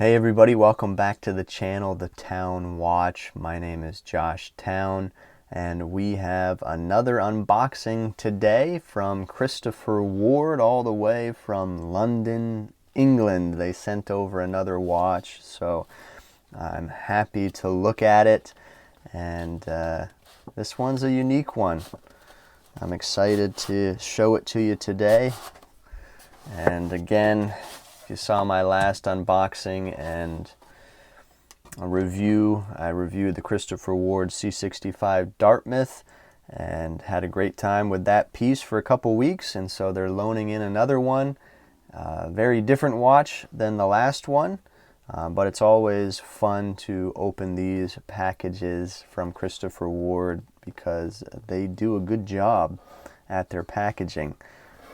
Hey everybody, welcome back to the channel, The Town Watch. My name is Josh Town, and we have another unboxing today from Christopher Ward, all the way from London, England. They sent over another watch, so I'm happy to look at it, and this one's a unique one. I'm excited to show it to you today. And again, if you saw my last unboxing and a review, I reviewed the Christopher Ward C65 Dartmouth and had a great time with that piece for a couple weeks, and so they're loaning in another one. Very different watch than the last one, but it's always fun to open these packages from Christopher Ward because they do a good job at their packaging.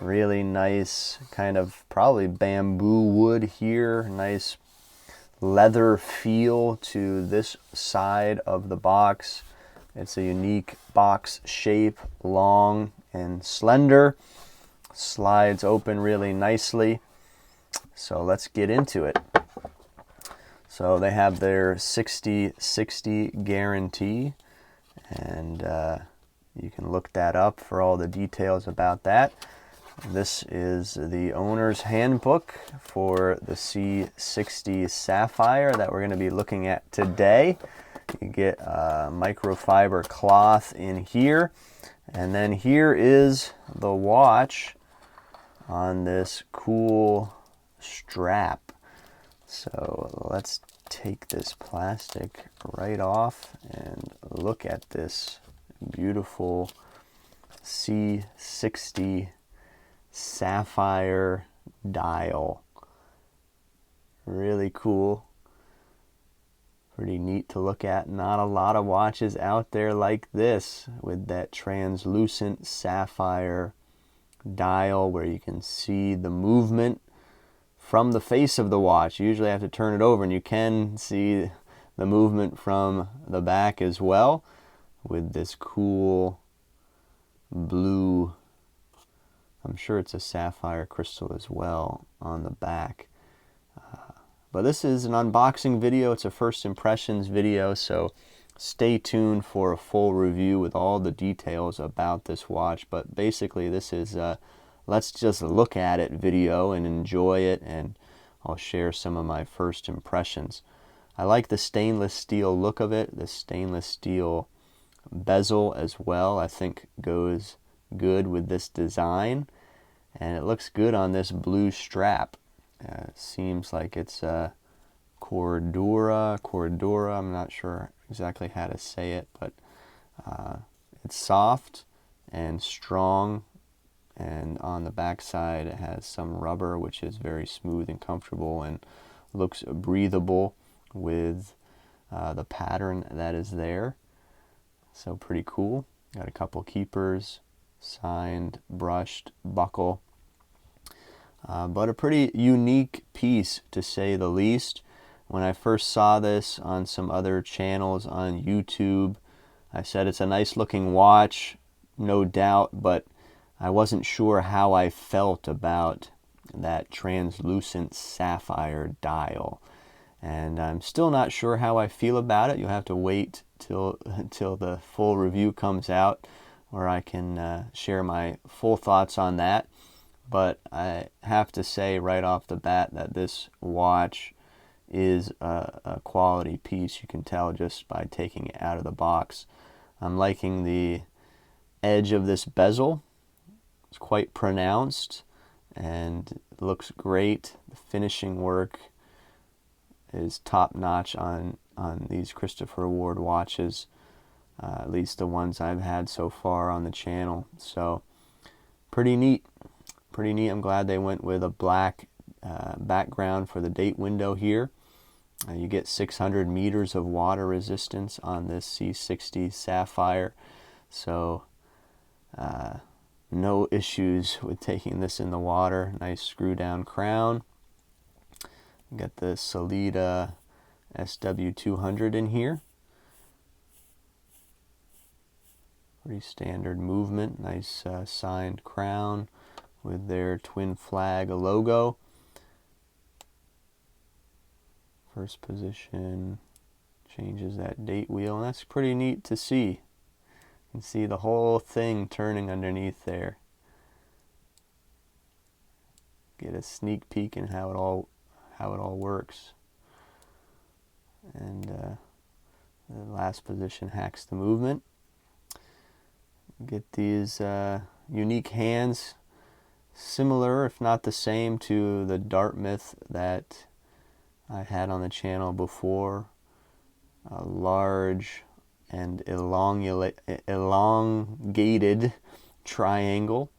Really nice, kind of probably bamboo wood here, nice leather feel to this side of the box. It's a unique box shape, long and slender, slides open really nicely. So let's get into it. So they have their 60/60 guarantee, and you can look that up for all the details about that. This is the owner's handbook for the C60 Sapphire that we're going to be looking at today. You get a microfiber cloth in here, and then here is the watch on this cool strap. So let's take this plastic right off and look at this beautiful C60 Sapphire Dial. Really cool. Pretty neat to look at. Not a lot of watches out there like this with that translucent sapphire dial where you can see the movement from the face of the watch. You usually have to turn it over and you can see the movement from the back as well, with this cool blue, I'm sure it's a sapphire crystal as well on the back. But this is an unboxing video. It's a first impressions video, so stay tuned for a full review with all the details about this watch. But basically this is a let's just look at it video and enjoy it, and I'll share some of my first impressions. I like the stainless steel look of it. The stainless steel bezel as well, I think, goes good with this design, and it looks good on this blue strap. Seems like it's a Cordura, I'm not sure exactly how to say it, but it's soft and strong, and on the back side it has some rubber which is very smooth and comfortable and looks breathable with the pattern that is there. So pretty cool. Got a couple keepers, signed, brushed buckle, but a pretty unique piece to say the least. When I first saw this on some other channels on YouTube, I said it's a nice looking watch, no doubt, but I wasn't sure how I felt about that translucent sapphire dial, and I'm still not sure how I feel about it. You'll have to wait till the full review comes out, where I can share my full thoughts on that. But I have to say right off the bat that this watch is a quality piece. You can tell just by taking it out of the box. I'm liking the edge of this bezel. It's quite pronounced and looks great. The finishing work is top notch on these Christopher Ward watches, at least the ones I've had so far on the channel. So pretty neat. Pretty neat. I'm glad they went with a black background for the date window here. You get 600 meters of water resistance on this C60 Sapphire, so no issues with taking this in the water. Nice screw down crown. Got the Solida SW200 in here. Pretty standard movement. Nice signed crown with their twin flag logo. First position changes that date wheel, and that's pretty neat to see. You can see the whole thing turning underneath there. Get a sneak peek in how it all works. And the last position hacks the movement. Get these unique hands, similar if not the same to the Dartmouth that I had on the channel before. A large and elongated triangle,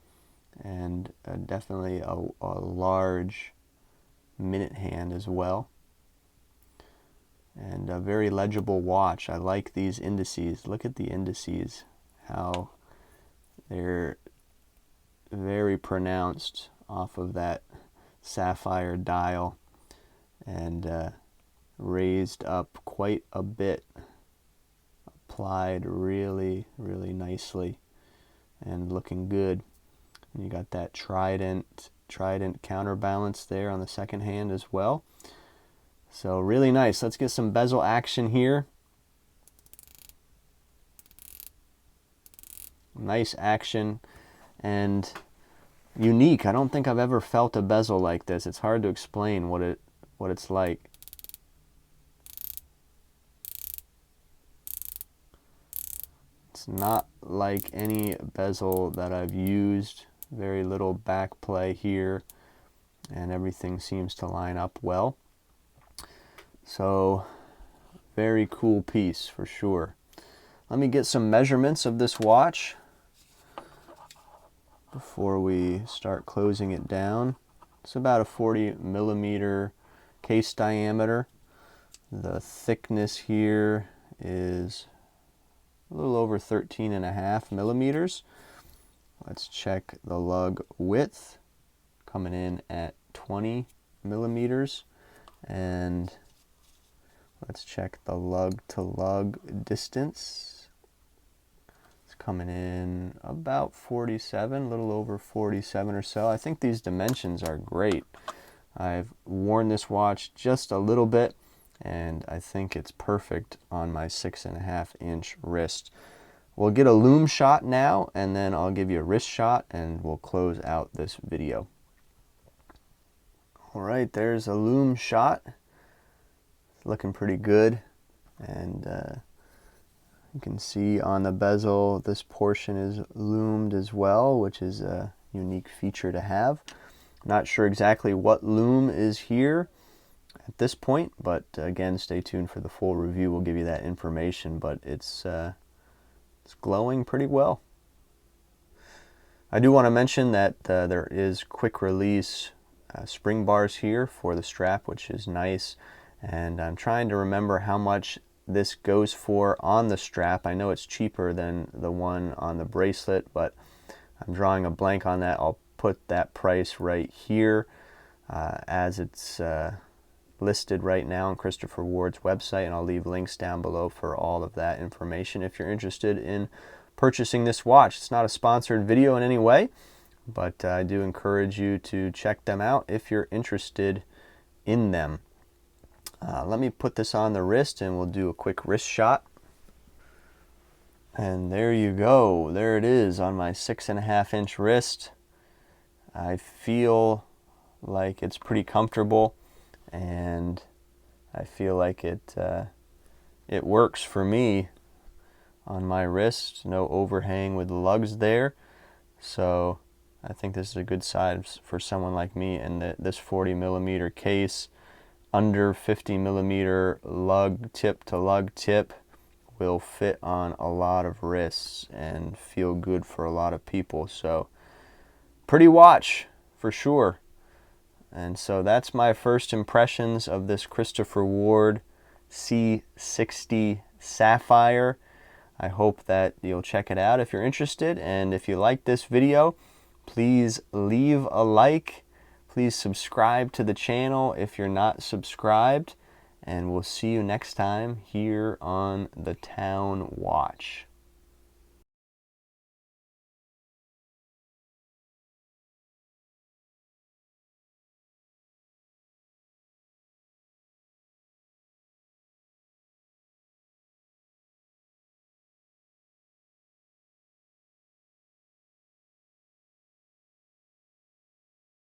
and definitely a large minute hand as well. And a very legible watch. I like these indices. Look at the indices, how they're very pronounced off of that sapphire dial, and raised up quite a bit, applied really nicely and looking good. And you got that trident counterbalance there on the second hand as well. So really nice. Let's get some bezel action here. Nice action and unique. I don't think I've ever felt a bezel like this. It's hard to explain what it's like. It's not like any bezel that I've used. Very little back play here, and everything seems to line up well. So very cool piece for sure. Let me get some measurements of this watch before we start closing it down. It's about a 40 millimeter case diameter. The thickness here is a little over 13.5 millimeters. Let's check the lug width, coming in at 20 millimeters. And let's check the lug to lug distance. It's coming in about 47, a little over 47 or so. I think these dimensions are great. I've worn this watch just a little bit, and I think it's perfect on my 6.5-inch wrist. We'll get a Loom Shot now, and then I'll give you a wrist shot, and we'll close out this video. All right, there's a Loom Shot. It's looking pretty good, and you can see on the bezel this portion is loomed as well, which is a unique feature to have. Not sure exactly what loom is here at this point, but again, stay tuned for the full review. We'll give you that information, but it's glowing pretty well. I do want to mention that there is quick release spring bars here for the strap, which is nice, and I'm trying to remember how much this goes for on the strap. I know it's cheaper than the one on the bracelet, but I'm drawing a blank on that. I'll put that price right here as it's listed right now on Christopher Ward's website, and I'll leave links down below for all of that information if you're interested in purchasing this watch. It's not a sponsored video in any way, but I do encourage you to check them out if you're interested in them. Let me put this on the wrist and we'll do a quick wrist shot. And there you go. There it is on my 6.5-inch wrist. I feel like it's pretty comfortable, and I feel like it works for me on my wrist. No overhang with the lugs there, so I think this is a good size for someone like me. And this 40 millimeter case, under 50 millimeter lug tip to lug tip, will fit on a lot of wrists and feel good for a lot of people. So pretty watch for sure. And so that's my first impressions of this Christopher Ward C60 Sapphire. I hope that you'll check it out if you're interested. And if you like this video, please leave a like. Please subscribe to the channel if you're not subscribed. And we'll see you next time here on the Town Watch.